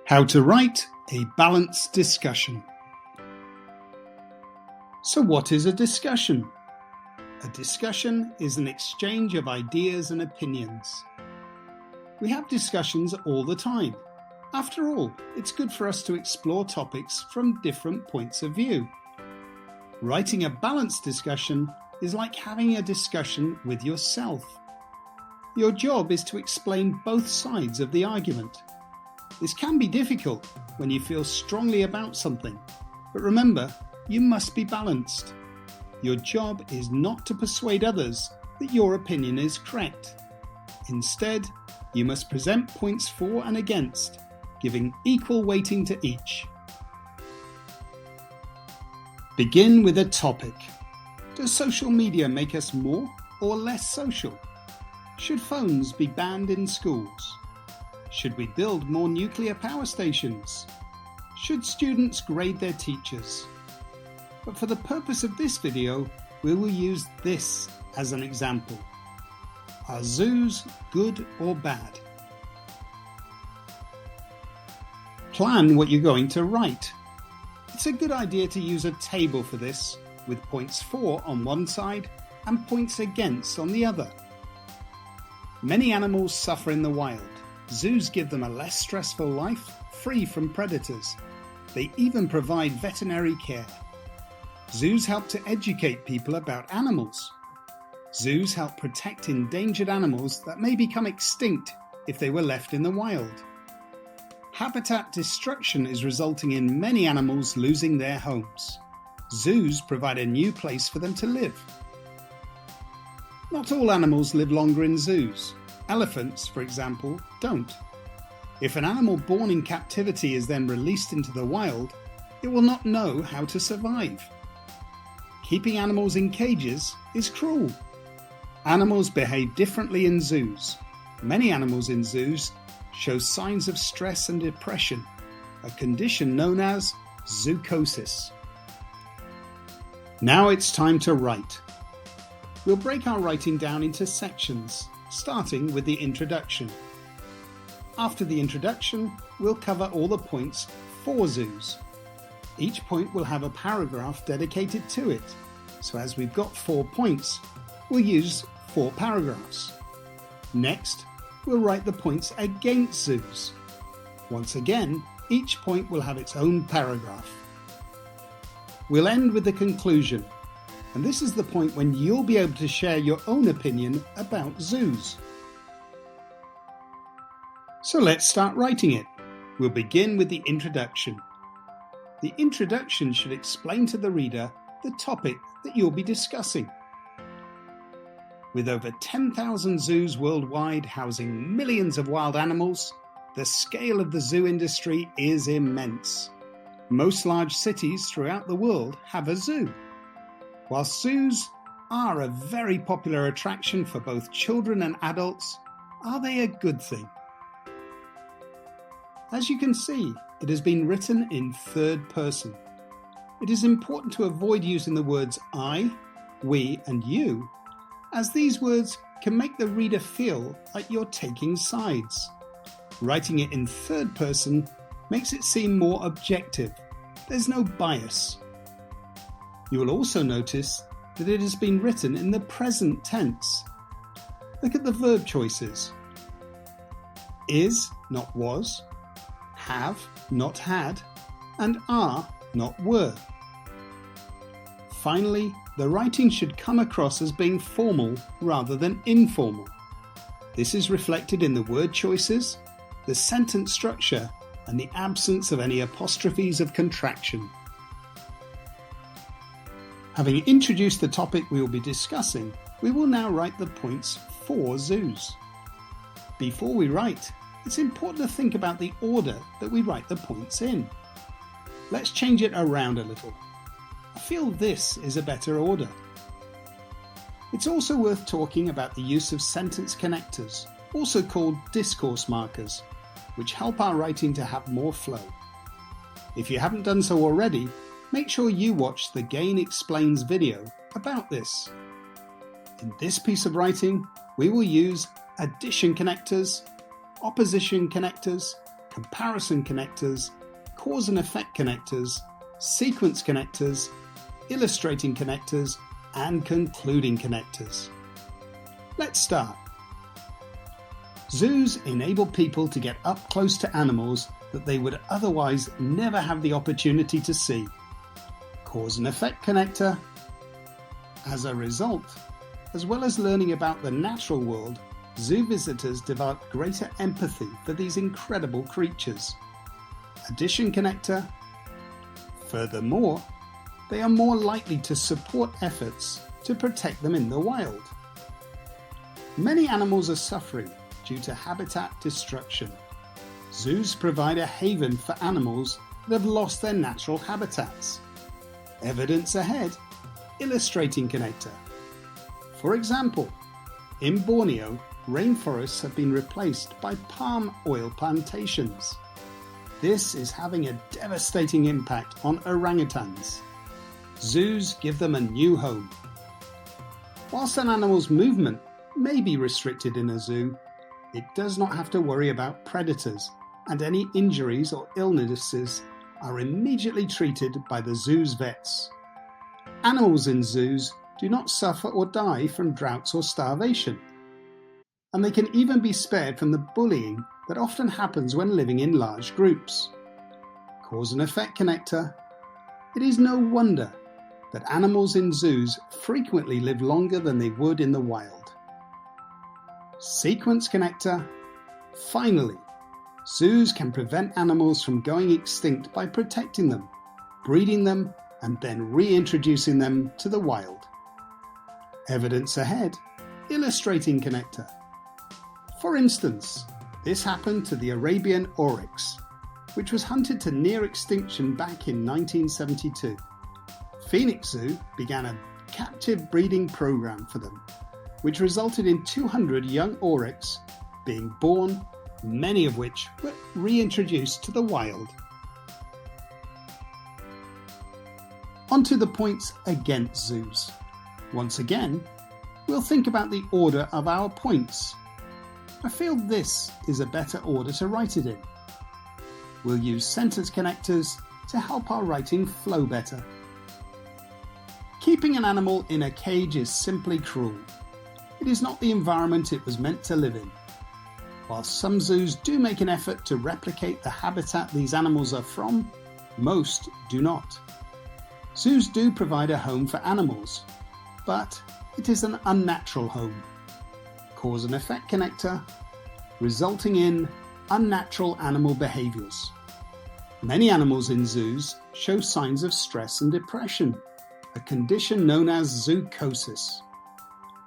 How to write a balanced discussion. So what is a discussion? A discussion is an exchange of ideas and opinions. We have discussions all the time. After all, it's good for us to explore topics from different points of view. Writing a balanced discussion is like having a discussion with yourself. Your job is to explain both sides of the argument. This can be difficult when you feel strongly about something, but remember, you must be balanced. Your job is not to persuade others that your opinion is correct. Instead, you must present points for and against, giving equal weighting to each. Begin with a topic. Does social media make us more or less social? Should phones be banned in schools? Should we build more nuclear power stations? Should students grade their teachers? But for the purpose of this video, we will use this as an example. Are zoos good or bad? Plan what you're going to write. It's a good idea to use a table for this, with points for on one side and points against on the other. Many animals suffer in the wild. Zoos give them a less stressful life, free from predators. They even provide veterinary care. Zoos help to educate people about animals. Zoos help protect endangered animals that may become extinct if they were left in the wild. Habitat destruction is resulting in many animals losing their homes. Zoos provide a new place for them to live. Not all animals live longer in zoos. Elephants, for example, don't. If an animal born in captivity is then released into the wild, it will not know how to survive. Keeping animals in cages is cruel. Animals behave differently in zoos. Many animals in zoos show signs of stress and depression, a condition known as zoochosis. Now it's time to write. We'll break our writing down into sections, starting with the introduction. After the introduction, we'll cover all the points for zoos. Each point will have a paragraph dedicated to it. So as we've got 4 points, we'll use 4 paragraphs. Next, we'll write the points against zoos. Once again, each point will have its own paragraph. We'll end with the conclusion, and this is the point when you'll be able to share your own opinion about zoos. So let's start writing it. We'll begin with the introduction. The introduction should explain to the reader the topic that you'll be discussing. With over 10,000 zoos worldwide housing millions of wild animals, the scale of the zoo industry is immense. Most large cities throughout the world have a zoo. While zoos are a very popular attraction for both children and adults, are they a good thing? As you can see, it has been written in third person. It is important to avoid using the words I, we, and you, as these words can make the reader feel like you're taking sides. Writing it in third person makes it seem more objective. There's no bias. You will also notice that it has been written in the present tense. Look at the verb choices. Is, not was, have, not had, and are, not were. Finally, the writing should come across as being formal rather than informal. This is reflected in the word choices, the sentence structure, and the absence of any apostrophes of contraction. Having introduced the topic we will be discussing, we will now write the points for zoos. Before we write, it's important to think about the order that we write the points in. Let's change it around a little. I feel this is a better order. It's also worth talking about the use of sentence connectors, also called discourse markers, which help our writing to have more flow. If you haven't done so already, make sure you watch the Gain Explains video about this. In this piece of writing, we will use addition connectors, opposition connectors, comparison connectors, cause and effect connectors, sequence connectors, illustrating connectors, and concluding connectors. Let's start. Zoos enable people to get up close to animals that they would otherwise never have the opportunity to see. Cause and effect connector. As a result, as well as learning about the natural world, zoo visitors develop greater empathy for these incredible creatures. Addition connector. Furthermore, they are more likely to support efforts to protect them in the wild. Many animals are suffering due to habitat destruction. Zoos provide a haven for animals that have lost their natural habitats. Evidence ahead. Illustrating connector. For example, in Borneo, rainforests have been replaced by palm oil plantations. This is having a devastating impact on orangutans. Zoos give them a new home. Whilst an animal's movement may be restricted in a zoo, it does not have to worry about predators, and any injuries or illnesses are immediately treated by the zoo's vets. Animals in zoos do not suffer or die from droughts or starvation, and they can even be spared from the bullying that often happens when living in large groups. Cause and effect connector. It is no wonder that animals in zoos frequently live longer than they would in the wild. Sequence connector. Finally, zoos can prevent animals from going extinct by protecting them, breeding them, and then reintroducing them to the wild. Evidence ahead. Illustrating connector. For instance, this happened to the Arabian oryx, which was hunted to near extinction back in 1972. Phoenix Zoo began a captive breeding program for them, which resulted in 200 young oryx being born, many of which were reintroduced to the wild. On to the points against zoos. Once again, we'll think about the order of our points. I feel this is a better order to write it in. We'll use sentence connectors to help our writing flow better. Keeping an animal in a cage is simply cruel. It is not the environment it was meant to live in. While some zoos do make an effort to replicate the habitat these animals are from, most do not. Zoos do provide a home for animals, but it is an unnatural home. Cause and effect connector, resulting in unnatural animal behaviours. Many animals in zoos show signs of stress and depression, a condition known as zoochosis.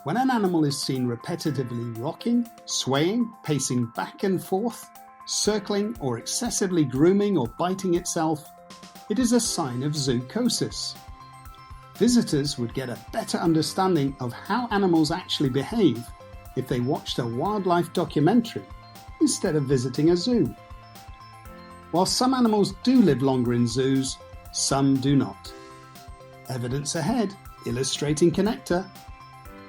When an animal is seen repetitively rocking, swaying, pacing back and forth, circling, or excessively grooming or biting itself, it is a sign of zoochosis. Visitors would get a better understanding of how animals actually behave if they watched a wildlife documentary instead of visiting a zoo. While some animals do live longer in zoos, some do not. Evidence ahead. Illustrating connector.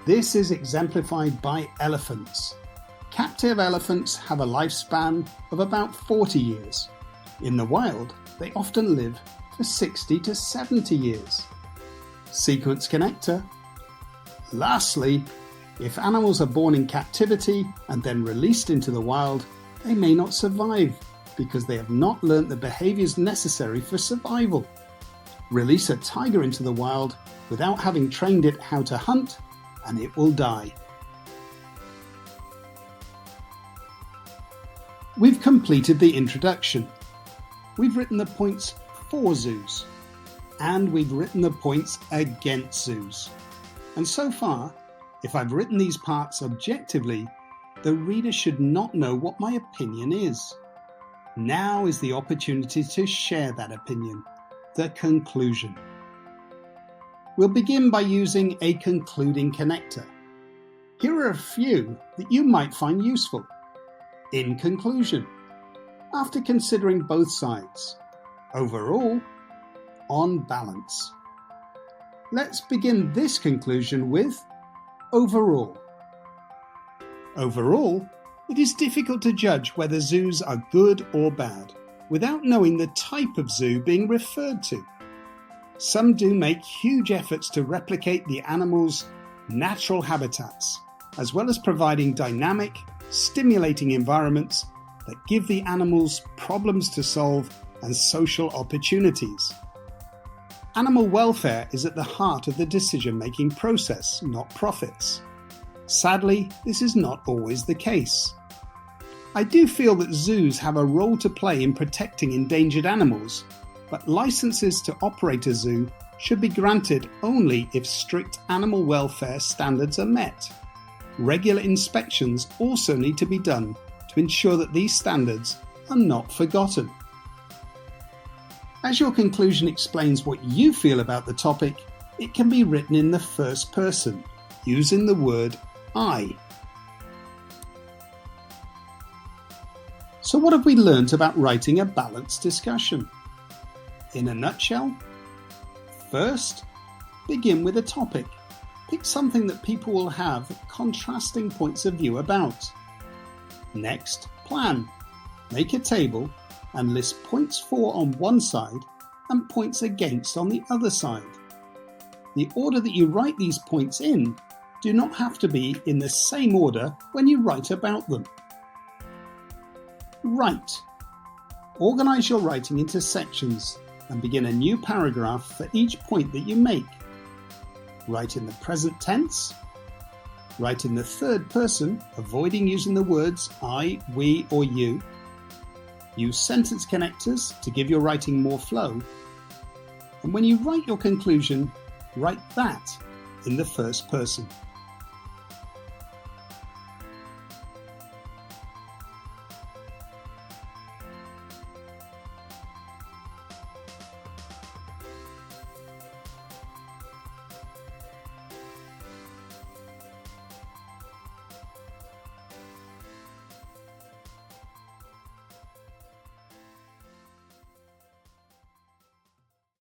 This is exemplified by elephants. Captive elephants have a lifespan of about 40 years. In the wild, they often live for 60 to 70 years. Sequence connector. Lastly, if animals are born in captivity and then released into the wild, they may not survive because they have not learnt the behaviours necessary for survival. Release a tiger into the wild without having trained it how to hunt, and it will die. We've completed the introduction. We've written the points for zoos, and we've written the points against zoos. And so far, if I've written these parts objectively, the reader should not know what my opinion is. Now is the opportunity to share that opinion, the conclusion. We'll begin by using a concluding connector. Here are a few that you might find useful. In conclusion, after considering both sides, overall, on balance. Let's begin this conclusion with overall. Overall, It is difficult to judge whether zoos are good or bad without knowing the type of zoo being referred to. Some do make huge efforts to replicate the animals' natural habitats, as well as providing dynamic, stimulating environments that give the animals problems to solve and social opportunities. Animal welfare is at the heart of the decision-making process, not profits. Sadly, this is not always the case. I do feel that zoos have a role to play in protecting endangered animals, but licenses to operate a zoo should be granted only if strict animal welfare standards are met. Regular inspections also need to be done to ensure that these standards are not forgotten. As your conclusion explains what you feel about the topic, it can be written in the first person, using the word I. So what have we learnt about writing a balanced discussion? In a nutshell, first, begin with a topic. Pick something that people will have contrasting points of view about. Next, plan. Make a table and list points for on one side and points against on the other side. The order that you write these points in do not have to be in the same order when you write about them. Write. Organise your writing into sections and begin a new paragraph for each point that you make. Write in the present tense. Write in the third person, avoiding using the words I, we, or you. Use sentence connectors to give your writing more flow. And when you write your conclusion, write that in the first person.